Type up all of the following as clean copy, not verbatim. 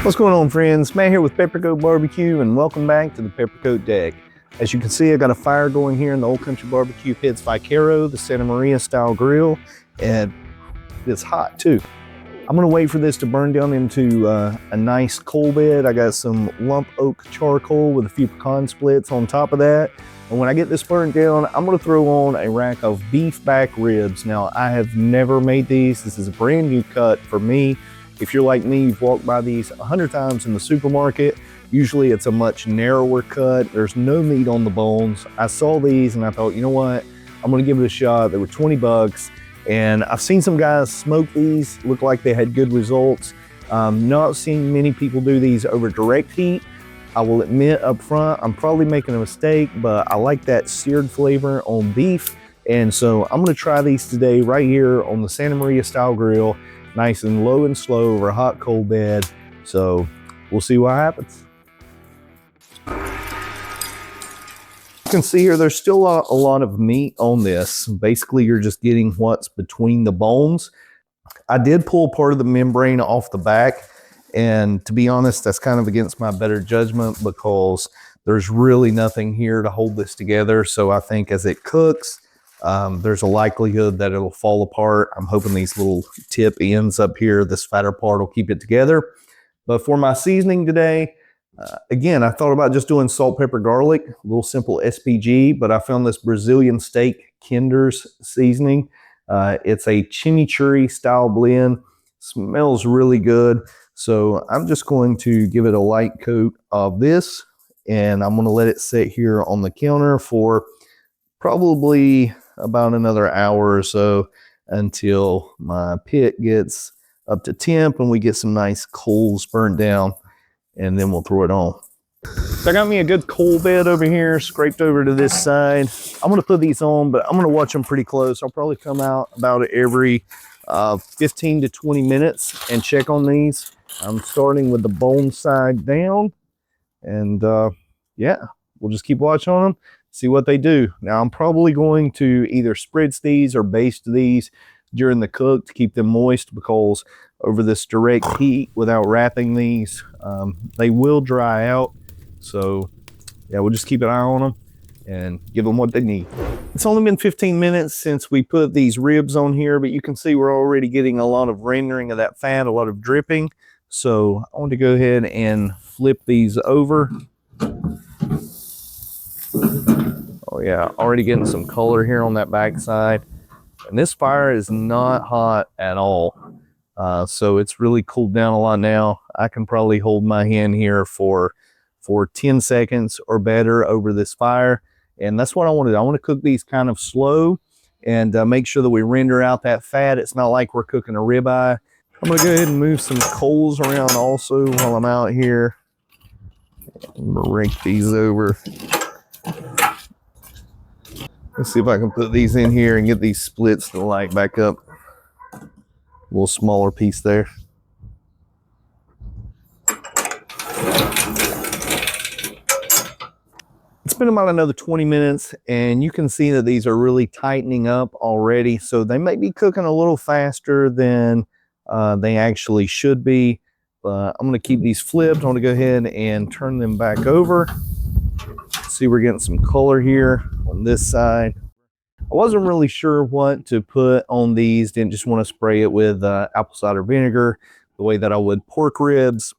What's going on, friends? Matt here with Peppercoat Barbecue, and welcome back to the Peppercoat Deck. As you can see, I got a fire going here in the Old Country Barbecue Pits Vaquero, the Santa Maria style grill, and it's hot too. I'm gonna wait for this to burn down into a nice coal bed. I got some lump oak charcoal with a few pecan splits on top of that. And when I get this burnt down, I'm gonna throw on a rack of beef back ribs. Now, I have never made these. This is a brand new cut for me. If you're like me, you've walked by these 100 times in the supermarket. Usually it's a much narrower cut. There's no meat on the bones. I saw these and I thought, you know what? I'm gonna give it a shot. They were 20 bucks. And I've seen some guys smoke these, look like they had good results. Not seeing many people do these over direct heat. I will admit up front, I'm probably making a mistake, but I like that seared flavor on beef. And so I'm gonna try these today right here on the Santa Maria style grill, nice and low and slow over a hot coal bed. So we'll see what happens. You can see here, there's still a lot of meat on this. Basically, you're just getting what's between the bones. I did pull part of the membrane off the back, and to be honest, that's kind of against my better judgment because there's really nothing here to hold this together. So I think as it cooks, there's a likelihood that it'll fall apart. I'm hoping these little tip ends up here, this fatter part will keep it together. But for my seasoning today, again, I thought about just doing salt, pepper, garlic, a little simple SPG, but I found this Brazilian steak Kinder's seasoning. It's a chimichurri style blend, smells really good. So I'm just going to give it a light coat of this, and I'm gonna let it sit here on the counter for probably about another hour or so until my pit gets up to temp and we get some nice coals burned down, and then we'll throw it on. So I got me a good coal bed over here, scraped over to this side. I'm gonna put these on, but I'm gonna watch them pretty close. I'll probably come out about every 15 to 20 minutes and check on these. I'm starting with the bone side down, and yeah, we'll just keep watching on them, see what they do. Now, I'm probably going to either spritz these or baste these during the cook to keep them moist, because over this direct heat, without wrapping these, they will dry out. So yeah, we'll just keep an eye on them and give them what they need. It's only been 15 minutes since we put these ribs on here, but you can see we're already getting a lot of rendering of that fat, a lot of dripping. So I want to go ahead and flip these over. Oh yeah, already getting some color here on that back side. And this fire is not hot at all. So it's really cooled down a lot now. I can probably hold my hand here for 10 seconds or better over this fire. And that's what I want to do. I want to cook these kind of slow and make sure that we render out that fat. It's not like we're cooking a ribeye. I'm going to go ahead and move some coals around also while I'm out here. I'm going to rake these over. Let's see if I can put these in here and get these splits to light back up. A little smaller piece there. It's been about another 20 minutes, and you can see that these are really tightening up already. So they may be cooking a little faster than they actually should be. But I'm going to keep these flipped. I want to go ahead and turn them back over. See, we're getting some color here on this side. I wasn't really sure what to put on these. Didn't just want to spray it with apple cider vinegar the way that I would pork ribs.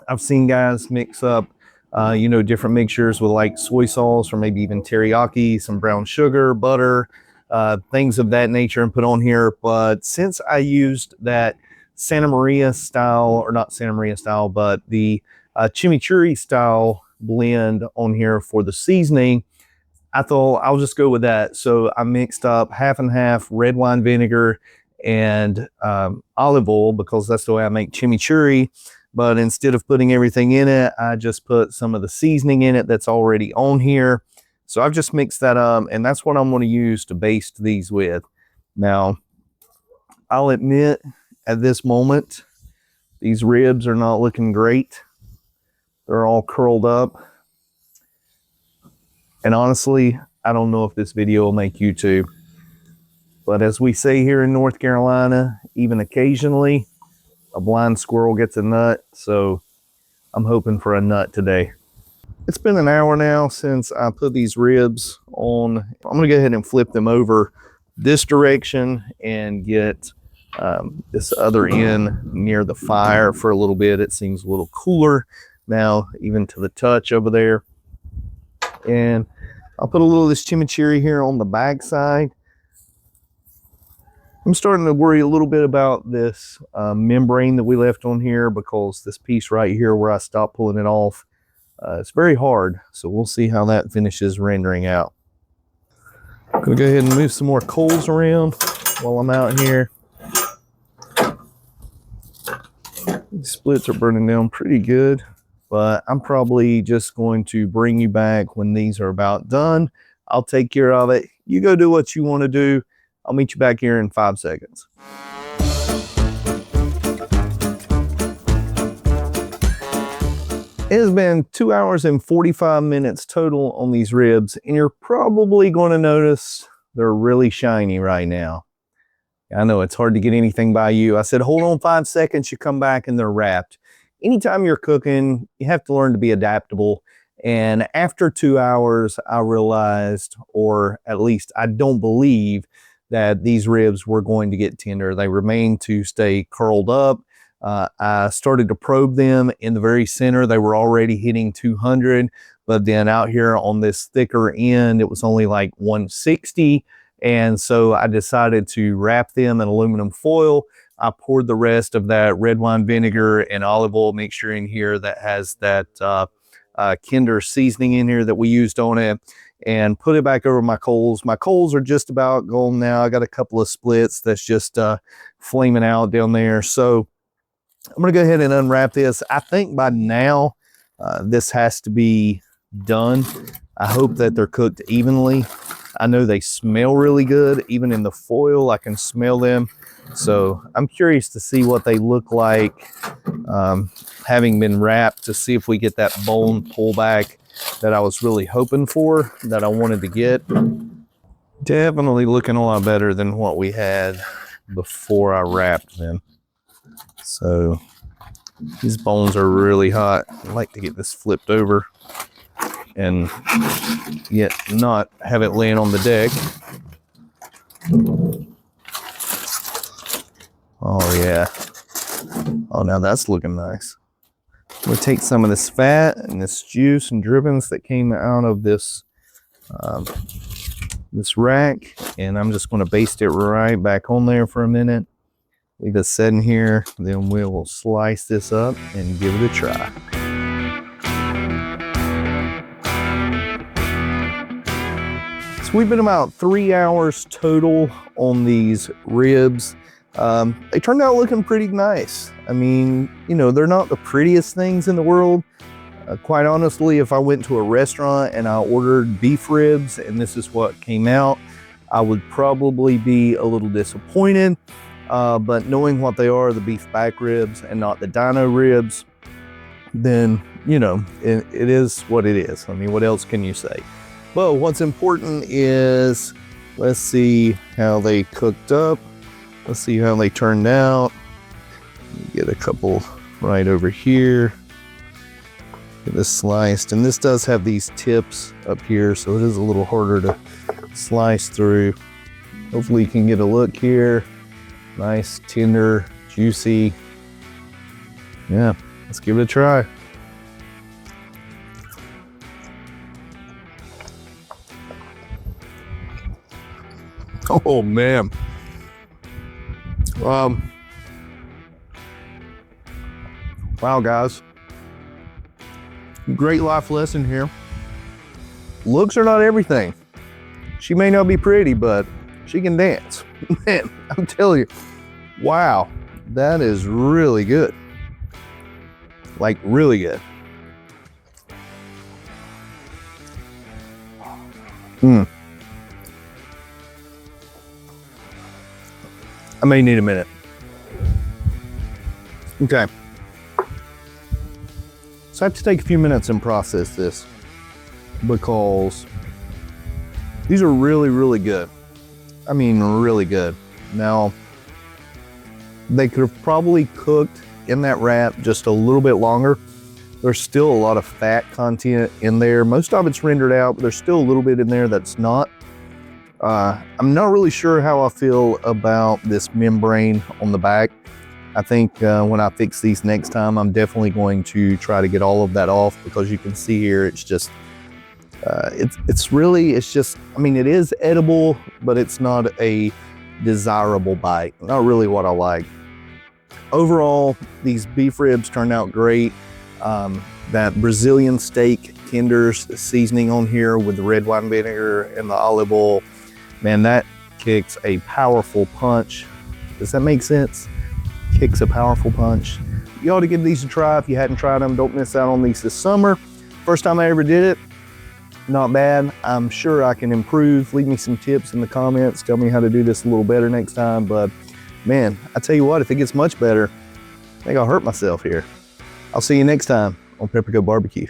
I've seen guys mix up you know, different mixtures with like soy sauce or maybe even teriyaki, some brown sugar, butter, things of that nature, and put on here. But since I used that Santa Maria style, or not Santa Maria style, but the chimichurri style blend on here for the seasoning, I thought I'll just go with that. So I mixed up half and half red wine vinegar and olive oil, because that's the way I make chimichurri. But instead of putting everything in it, I just put some of the seasoning in it that's already on here. So I've just mixed that up, and that's what I'm going to use to baste these with. Now, I'll admit at this moment, these ribs are not looking great. They're all curled up. And honestly, I don't know if this video will make YouTube. But as we say here in North Carolina, even occasionally, a blind squirrel gets a nut, so I'm hoping for a nut today. It's been an hour now since I put these ribs on. I'm gonna go ahead and flip them over this direction and get this other end near the fire for a little bit. It seems a little cooler now, even to the touch over there. And I'll put a little of this chimichurri here on the back side. I'm starting to worry a little bit about this membrane that we left on here, because this piece right here where I stopped pulling it off, it's very hard. So we'll see how that finishes rendering out. I'm gonna go ahead and move some more coals around while I'm out here. These splits are burning down pretty good, but I'm probably just going to bring you back when these are about done. I'll take care of it. You go do what you want to do. I'll meet you back here in 5 seconds. It has been 2 hours and 45 minutes total on these ribs, and you're probably going to notice they're really shiny right now. I know it's hard to get anything by you. I said, hold on 5 seconds, you come back and they're wrapped. Anytime you're cooking, you have to learn to be adaptable. And after 2 hours, I realized, or at least I don't believe, that these ribs were going to get tender. They remained to stay curled up. I started to probe them in the very center. They were already hitting 200, but then out here on this thicker end, it was only like 160. And so I decided to wrap them in aluminum foil. I poured the rest of that red wine vinegar and olive oil mixture in here that has that Kinder seasoning in here that we used on it, and put it back over my coals. My coals are just about gone now. I got a couple of splits that's just flaming out down there. So I'm gonna go ahead and unwrap this. I think by now this has to be done. I hope that they're cooked evenly. I know they smell really good. Even in the foil, I can smell them. So I'm curious to see what they look like having been wrapped, to see if we get that bone pullback that I was really hoping for, that I wanted to get. Definitely looking a lot better than what we had before I wrapped them. So these bones are really hot. I like to get this flipped over and yet not have it laying on the deck. Oh yeah. Oh, now that's looking nice. We'll take some of this fat and this juice and drippings that came out of this this rack, and I'm just going to baste it right back on there for a minute. Leave it setting here, then we will slice this up and give it a try. So we've been about 3 hours total on these ribs. They turned out looking pretty nice. I mean, you know, they're not the prettiest things in the world. Quite honestly, if I went to a restaurant and I ordered beef ribs and this is what came out, I would probably be a little disappointed. But knowing what they are, the beef back ribs and not the dino ribs, then, you know, it is what it is. I mean, what else can you say? But what's important is, let's see how they cooked up. Let's see how they turned out. Get a couple right over here. Get this sliced. And this does have these tips up here, so it is a little harder to slice through. Hopefully you can get a look here. Nice, tender, juicy. Yeah, let's give it a try. Oh man. Wow, guys. Great life lesson here. Looks are not everything. She may not be pretty, but she can dance. Man, I'm telling you, wow, that is really good. Like, really good. I may need a minute. Okay. So I have to take a few minutes and process this, because these are really, really good. I mean, really good. Now, they could have probably cooked in that wrap just a little bit longer. There's still a lot of fat content in there. Most of it's rendered out, but there's still a little bit in there that's not. I'm not really sure how I feel about this membrane on the back. I think when I fix these next time, I'm definitely going to try to get all of that off, because you can see here, it's just, it's just, I mean, it is edible, but it's not a desirable bite. Not really what I like. Overall, these beef ribs turned out great. That Brazilian steak tenders seasoning on here with the red wine vinegar and the olive oil, man, that kicks a powerful punch. Does that make sense? Kicks a powerful punch. You ought to give these a try if you hadn't tried them. Don't miss out on these this summer. First time I ever did it, not bad. I'm sure I can improve. Leave me some tips in the comments. Tell me how to do this a little better next time. But man, I tell you what, if it gets much better, I think I'll hurt myself here. I'll see you next time on Peppercoat Barbecue.